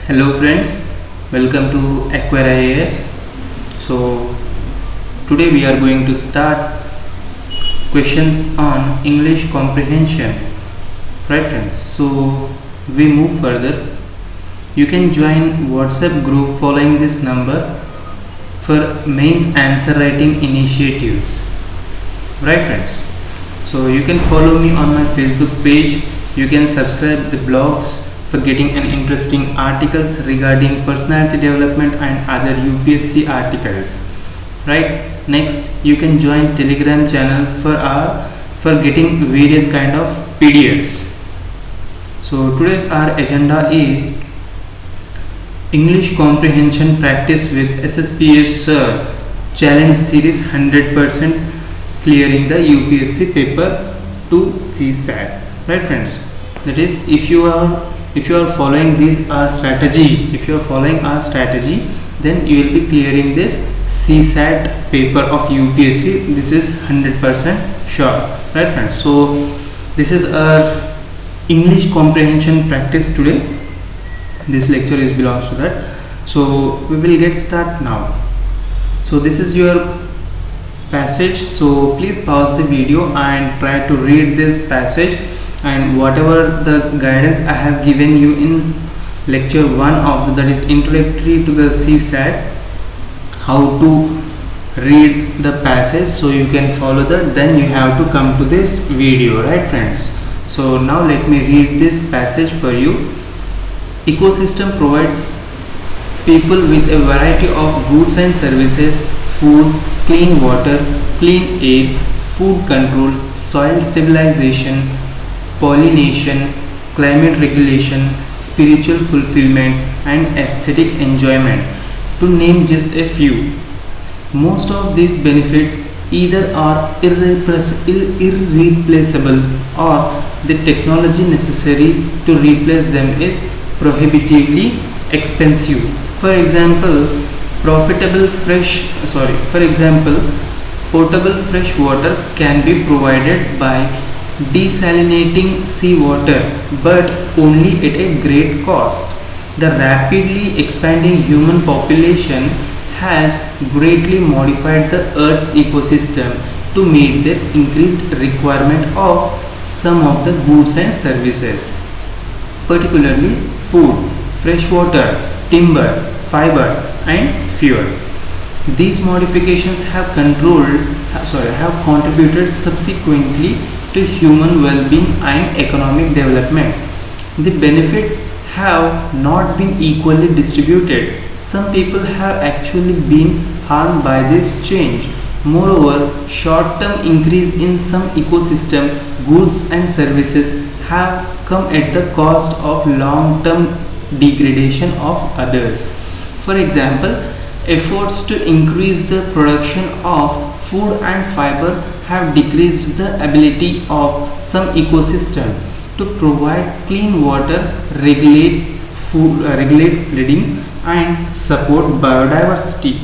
Hello friends, welcome to Acquire IAS. So today we are going to start questions on English comprehension. Right friends, so we move further. You can join WhatsApp group following this number for mains answer writing initiatives. Right friends, so you can follow me on my Facebook page. You can subscribe the blogs for getting an interesting articles regarding personality development and other UPSC articles. Right, next you can join Telegram channel for getting various kind of PDFs. So today's our agenda is English comprehension practice with SSPS Sir challenge series 100% clearing the UPSC paper to CSAT. Right friends, that is if you are following our strategy, then you will be clearing this CSAT paper of UPSC. This is 100% sure. Right friends, so this is our English comprehension practice today. This lecture is belongs to that. So we will get start now. So this is your passage, so please pause the video and try to read this passage, and whatever the guidance I have given you in lecture 1 of that is introductory to the CSAT, how to read the passage, so you can follow that, then you have to come to this video. Right friends, so now let me read this passage for you. Ecosystem provides people with a variety of goods and services: food, clean water, clean air, food control, soil stabilization, pollination, climate regulation, spiritual fulfillment, and aesthetic enjoyment, to name just a few. Most of these benefits either are irreplaceable, or the technology necessary to replace them is prohibitively expensive. For example, portable fresh water can be provided by desalinating seawater, but only at a great cost. The rapidly expanding human population has greatly modified the Earth's ecosystem to meet the increased requirement of some of the goods and services, particularly food, fresh water, timber, fiber, and fuel. These modifications have contributed subsequently to human well-being and economic development. The benefits have not been equally distributed. Some people have actually been harmed by this change. Moreover, short-term increase in some ecosystem goods and services have come at the cost of long-term degradation of others. For example, efforts to increase the production of food and fiber have decreased the ability of some ecosystem to provide clean water, regulate flooding, and support biodiversity.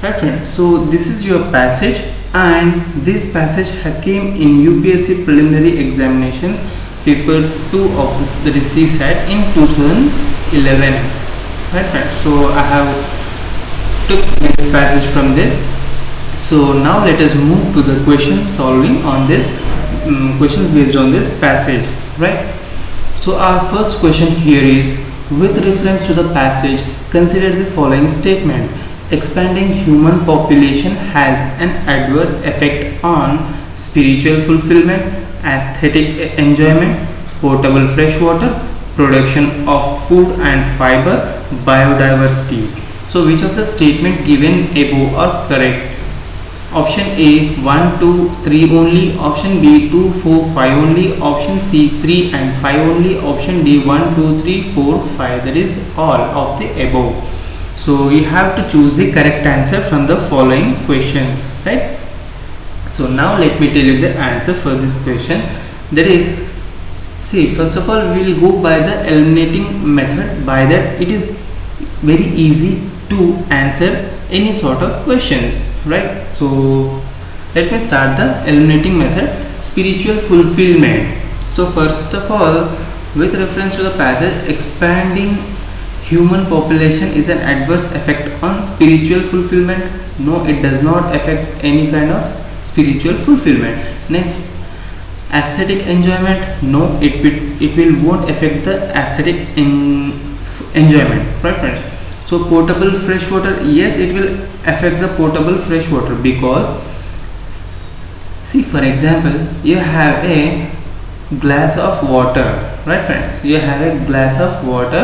Right friends, so this is your passage, and this passage came in UPSC preliminary examinations paper 2 of the CSAT in 2011. Right friends, so I have took this passage from there. So now let us move to the question solving on this questions based on this passage. Right, so our first question here is, with reference to the passage, consider the following statement: expanding human population has an adverse effect on spiritual fulfillment, aesthetic enjoyment, potable fresh water, production of food and fiber, biodiversity. So which of the statement given above are correct? Option A 1, 2, 3 only, option B 2, 4, 5 only, option C 3 and 5 only, option D 1, 2, 3, 4, 5. That is all of the above. So you have to choose the correct answer from the following questions, right? So now let me tell you the answer for this question. That is, see, first of all we will go by the eliminating method. By that it is very easy to answer any sort of questions, right? So let me start the eliminating method. Spiritual fulfillment. So first of all, with reference to the passage, expanding human population is an adverse effect on spiritual fulfillment? No, it does not affect any kind of spiritual fulfillment. Next, aesthetic enjoyment? No, it will won't affect the aesthetic enjoyment, right friends? So potable fresh water, yes, it will affect the potable fresh water, because see, for example, you have a glass of water, right friends? You have a glass of water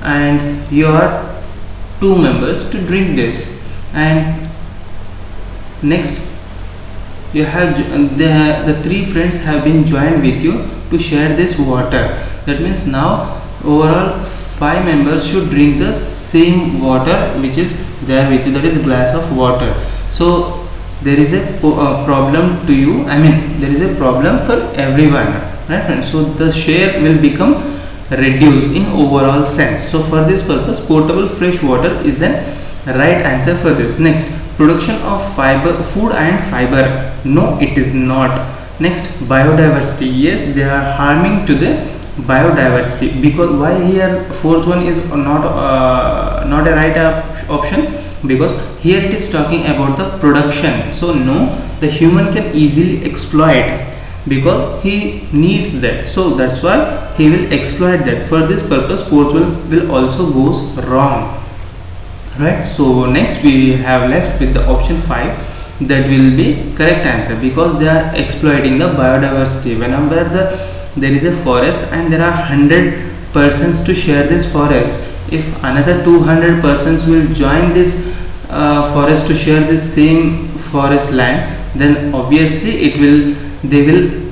and you are two members to drink this, and next you have the three friends have been joined with you to share this water. That means now overall 5 members should drink the same water which is there with you, that is a glass of water. So there is a problem to you, I mean there is a problem for everyone, right friends? So the share will become reduced in overall sense. So for this purpose, potable fresh water is a right answer for this. Next, production of fiber, food and fiber? No, it is not. Next, biodiversity? Yes, they are harming to the biodiversity, because why here fourth one is not a right option? Because here it is talking about the production. So no, the human can easily exploit, because he needs that, so that's why he will exploit that. For this purpose, fourth one will also goes wrong, right? So next we have left with the option 5, that will be correct answer, because they are exploiting the biodiversity. Whenever there is a forest and there are 100 persons to share this forest, if another 200 persons will join this forest to share this same forest land, then obviously they will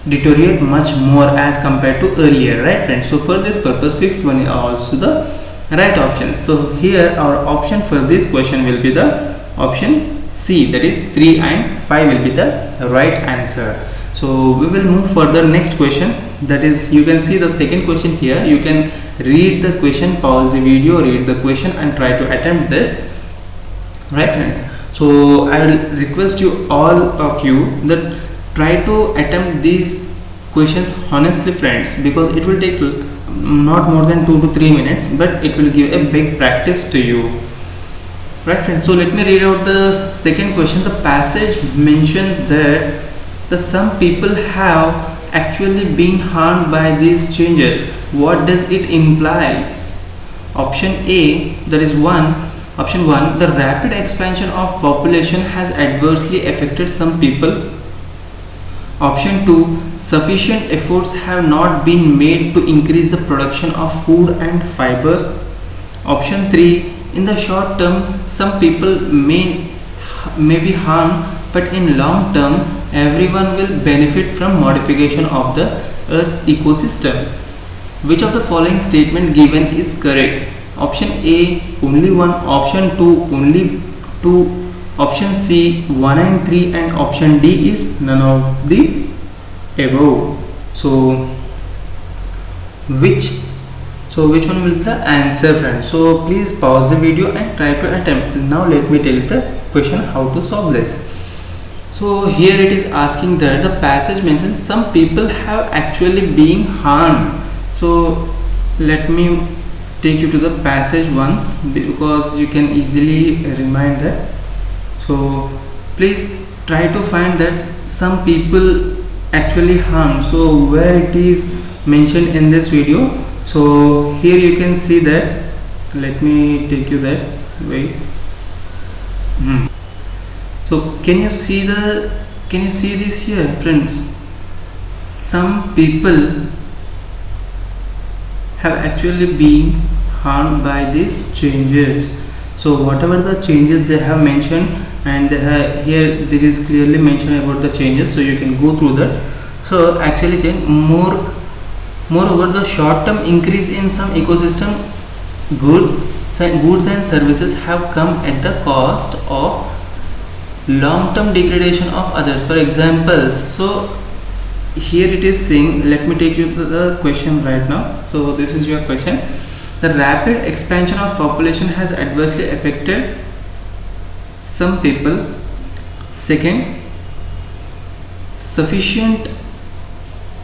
deteriorate much more as compared to earlier, right friends? So for this purpose, fifth one is also the right option. So here our option for this question will be the option C, that is 3 and 5 will be the right answer. So we will move further. Next question, that is, you can see the second question here. You can read the question, pause the video, read the question and try to attempt this, right friends? So I will request you, all of you, that try to attempt these questions honestly friends, because it will take not more than 2 to 3 minutes, but it will give a big practice to you, right friends? So let me read out the second question. The passage mentions that some people have actually been harmed by these changes. What does it implies? Option A, that is option 1, the rapid expansion of population has adversely affected some people. Option 2, sufficient efforts have not been made to increase the production of food and fiber. Option 3, in the short term some people may be harmed, but in long term everyone will benefit from modification of the Earth's ecosystem. Which of the following statement given is correct? Option A, only 1, option 2, only 2, option C, 1 and 3, and option D is none of the above. So which one will be the answer friends? So please pause the video and try to attempt. Now let me tell you the question how to solve this. So here it is asking that the passage mentions some people have actually been harmed. So let me take you to the passage once, because you can easily remind that. So please try to find that some people actually harmed. So where it is mentioned in this video. So here you can see that. Let me take you there. Wait. So can you see this here friends? Some people have actually been harmed by these changes. So whatever the changes they have mentioned, and here there is clearly mentioned about the changes, so you can go through that. So actually moreover, the short term increase in some ecosystem goods and services have come at the cost of long term degradation of others. For example, so here it is saying, let me take you to the question right now. So this is your question. The rapid expansion of population has adversely affected some people. Second, sufficient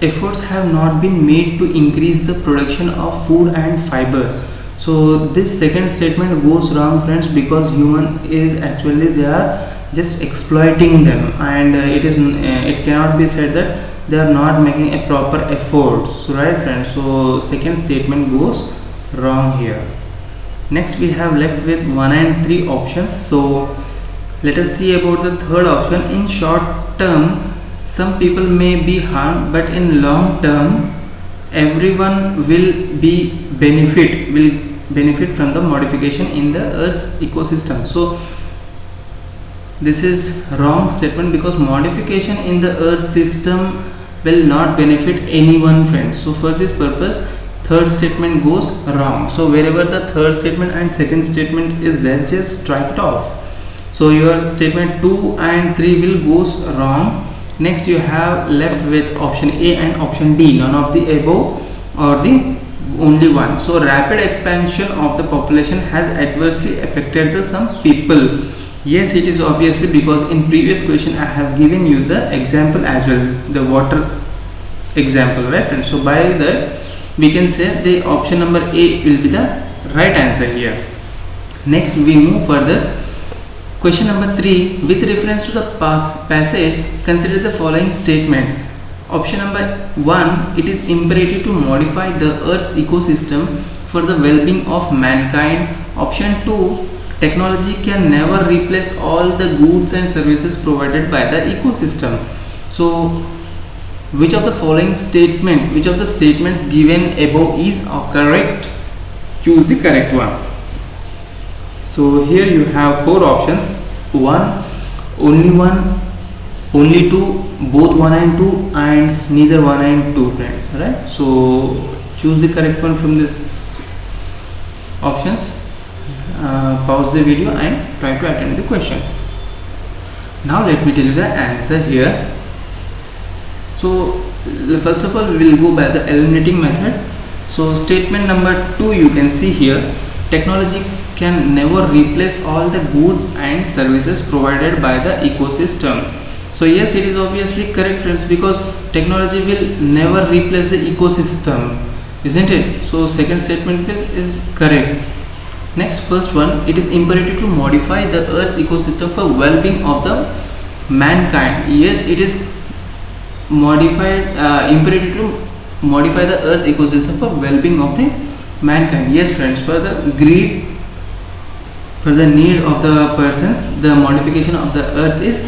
efforts have not been made to increase the production of food and fiber. So this second statement goes wrong, friends, because human is actually they are just exploiting them, and it cannot be said that they are not making a proper efforts, right, friends? So second statement goes wrong here. Next we have left with 1 and 3 options. So let us see about the third option. In short term, some people may be harmed, but in long term, everyone will benefit from the modification in the Earth's ecosystem. So this is wrong statement, because modification in the Earth system will not benefit anyone, friends. So for this purpose, third statement goes wrong. So wherever the third statement and second statement is there, just strike it off. So your statement 2 and 3 will goes wrong. Next you have left with option A and option D, none of the above or the only one. So rapid expansion of the population has adversely affected the some people. Yes, it is obviously, because in previous question I have given you the example as well, the water example, right? And so by that we can say the option number A will be the right answer here. Next we move further. Question number 3, with reference to the passage, consider the following statement. Option number 1, it is imperative to modify the Earth's ecosystem for the well-being of mankind. Option 2, technology can never replace all the goods and services provided by the ecosystem. So which of the statements given above is correct? Choose the correct one. So here you have 4 options: 1, only 2, both 1 and 2, and neither 1 and 2, friends, right? So choose the correct one from this options. Pause the video and try to attend the question. Now let me tell you the answer here. So first of all, we will go by the eliminating method. So statement number 2, you can see here, technology can never replace all the goods and services provided by the ecosystem. So yes, it is obviously correct, friends, because technology will never replace the ecosystem, isn't it? So second statement is correct. Next, first one, it is imperative to modify the Earth's ecosystem for well-being of the mankind. Yes, it is imperative to modify the Earth's ecosystem for well-being of the mankind. Yes, friends, for the greed, for the need of the persons, the modification of the Earth is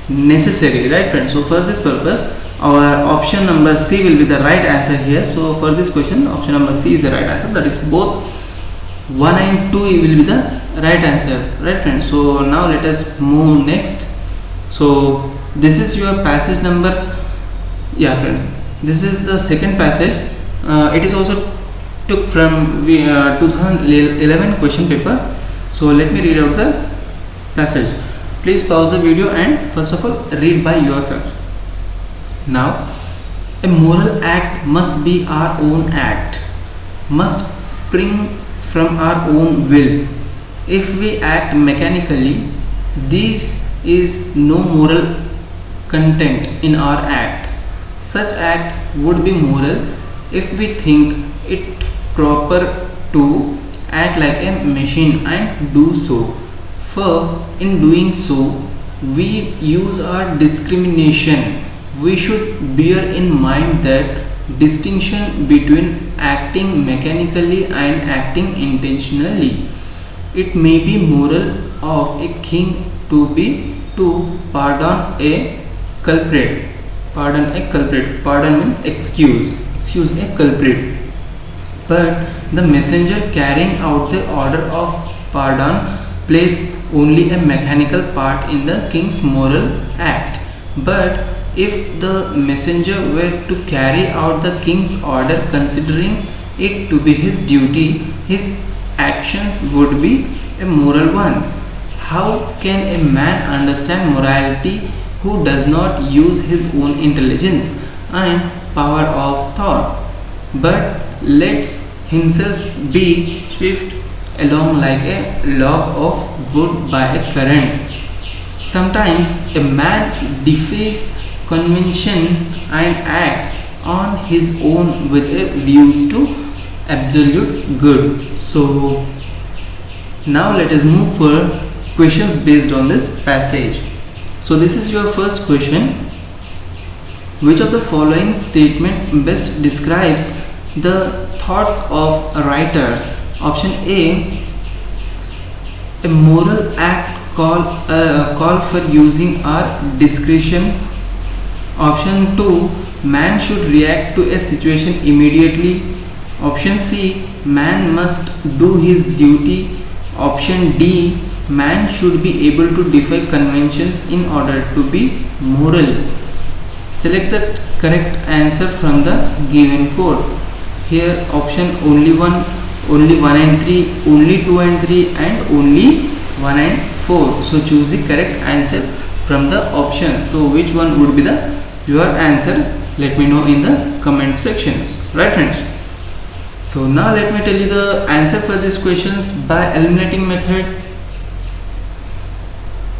necessary, right, friends? So for this purpose, our option number C will be the right answer here. So for this question, option number C is the right answer. That is both 1 and 2 will be the right answer, right, friends? So now let us move next. So this is your passage number, yeah, friends, this is the second passage. It is also took from 2011 question paper. So let me read out the passage. Please pause the video and first of all read by yourself. Now, a moral act must be our own act, must spring from our own will. If we act mechanically, this is no moral content in our act. Such act would be moral if we think it proper to act like a machine and do so. For in doing so, we use our discrimination. We should bear in mind that distinction between acting mechanically and acting intentionally. It may be moral of a king to pardon a culprit. Pardon a culprit. Pardon means excuse a culprit. But the messenger carrying out the order of pardon plays only a mechanical part in the king's moral act. But if the messenger were to carry out the king's order considering it to be his duty, his actions would be moral ones. How can a man understand morality who does not use his own intelligence and power of thought, but lets himself be swept along like a log of wood by a current? Sometimes a man defies convention and acts on his own with a views to absolute good. So now let us move for questions based on this passage. So this is your first question. Which of the following statement best describes the thoughts of writers? Option A moral act call for using our discretion. Option 2, man should react to a situation immediately. Option C, man must do his duty. Option D, man should be able to defy conventions in order to be moral. Select the correct answer from the given code. Here option only 1, only 1 and 3, only 2 and 3 and only 1 and 4. So choose the correct answer from the option. So which one would be your answer? Let me know in the comment sections. Right friends? So now let me tell you the answer for these questions by eliminating method.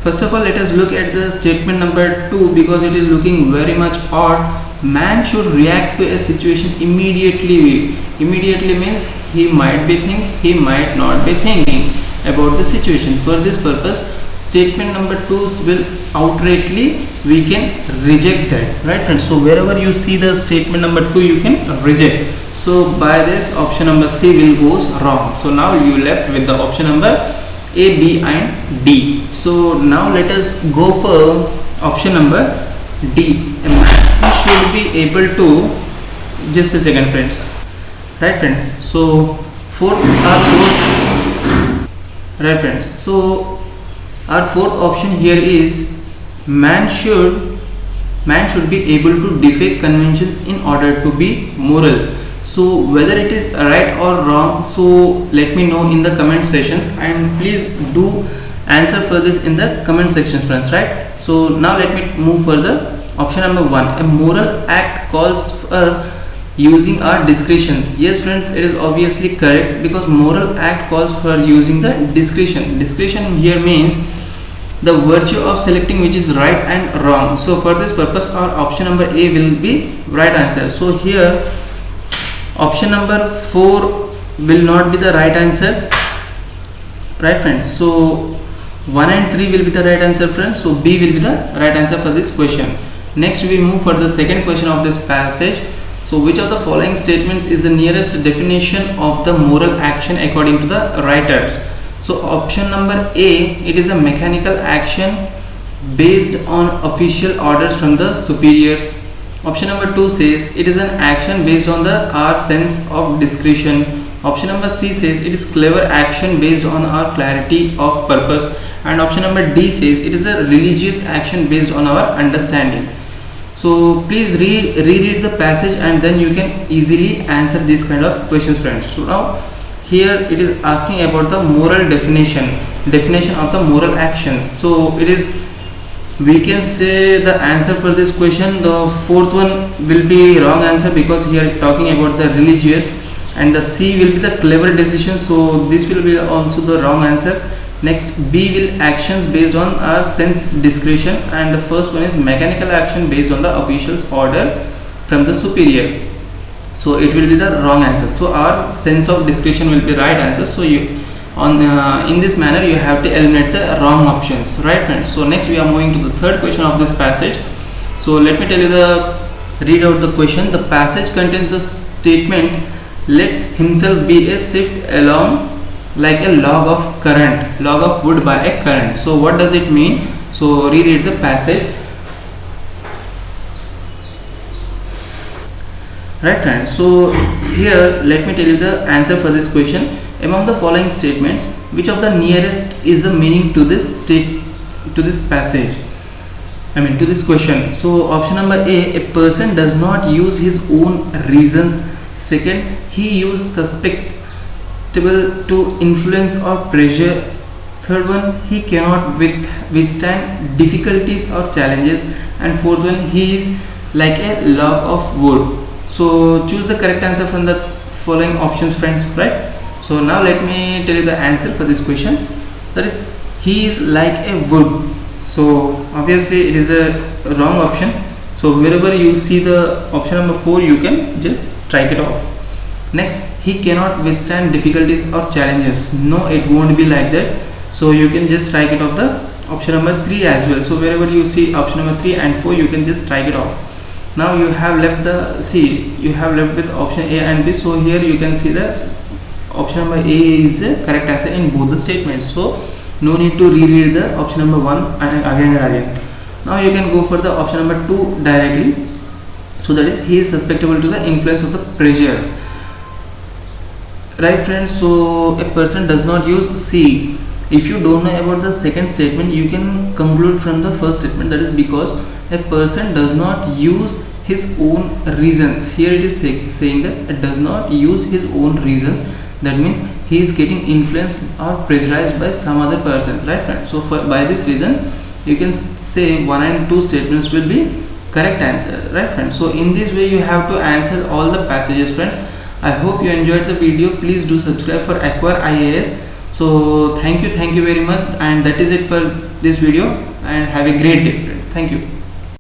First of all, let us look at the statement number 2 because it is looking very much odd. Man should react to a situation immediately. Immediately means he might be thinking, he might not be thinking about the situation. For this purpose, statement number 2 will outrightly we can reject that. Right friends? So wherever you see the statement number 2, you can reject. So by this, option number C will goes wrong. So now you left with the option number A, B and D. So now let us go for option number D. A man should be able to, just a second friends. Right friends? So right friends? So our fourth option here is man should be able to defy conventions in order to be moral. So whether it is right or wrong, so let me know in the comment sections, and please do answer for this in the comment sections friends. Right? So now let me move further. Option number 1, a moral act calls for using our discretions. Yes friends, it is obviously correct because moral act calls for using the discretion. Discretion here means the virtue of selecting which is right and wrong. So for this purpose, our option number A will be right answer. So here option number 4 will not be the right answer. Right friends? So 1 and 3 will be the right answer friends. So B will be the right answer for this question. Next we move for the second question of this passage. So which of the following statements is the nearest definition of the moral action according to the writers? So option number A, it is a mechanical action based on official orders from the superiors. Option number 2 says it is an action based on our sense of discretion. Option number C says it is clever action based on our clarity of purpose. And option number D says it is a religious action based on our understanding. So please reread the passage and then you can easily answer these kind of questions friends. So now here it is asking about the moral definition of the moral actions. So it is, we can say the answer for this question, the fourth one will be wrong answer because here talking about the religious, and the C will be the clever decision. So this will be also the wrong answer. Next B will actions based on our sense discretion, and the first one is mechanical action based on the official's order from the superior. So it will be the wrong answer. So our sense of discretion will be right answer. So you in this manner you have to eliminate the wrong options. Right friends? So next we are moving to the third question of this passage. So let me tell you read out the question. The passage contains the statement, lets himself be a sift along like a log of wood by a current. So what does it mean? So reread the passage. Right friends? So here let me tell you the answer for this question. Among the following statements, which of the nearest is the meaning to this passage? To this question. So option number A, a person does not use his own reasons. Second, he uses susceptible to influence or pressure. Third one, he cannot withstand difficulties or challenges. And fourth one, he is like a log of wood. So choose the correct answer from the following options friends. Right? So now let me tell you the answer for this question. That is, he is like a wood. So obviously it is a wrong option. So wherever you see the option number 4, you can just strike it off. Next, he cannot withstand difficulties or challenges. No, it won't be like that. So you can just strike it off the option number 3 as well. So wherever you see option number 3 and 4, you can just strike it off. Now you have left you have left with option A and B. So here you can see that option number A is the correct answer in both the statements. So no need to reread the option number 1 and again and again. Now you can go for the option number 2 directly. So that is, he is susceptible to the influence of the pressures. Right friends, so a person does not use C. If you don't know about the second statement, you can conclude from the first statement, that is because a person does not use his own reasons. Here it is saying that it does not use his own reasons. That means he is getting influenced or pressurized by some other persons, right friends? So by this reason, you can say 1 and 2 statements will be correct answer, right friends? So in this way you have to answer all the passages, friends. I hope you enjoyed the video. Please do subscribe for Acquire IAS. So thank you very much, and that is it for this video, and have a great day, friends. Thank you.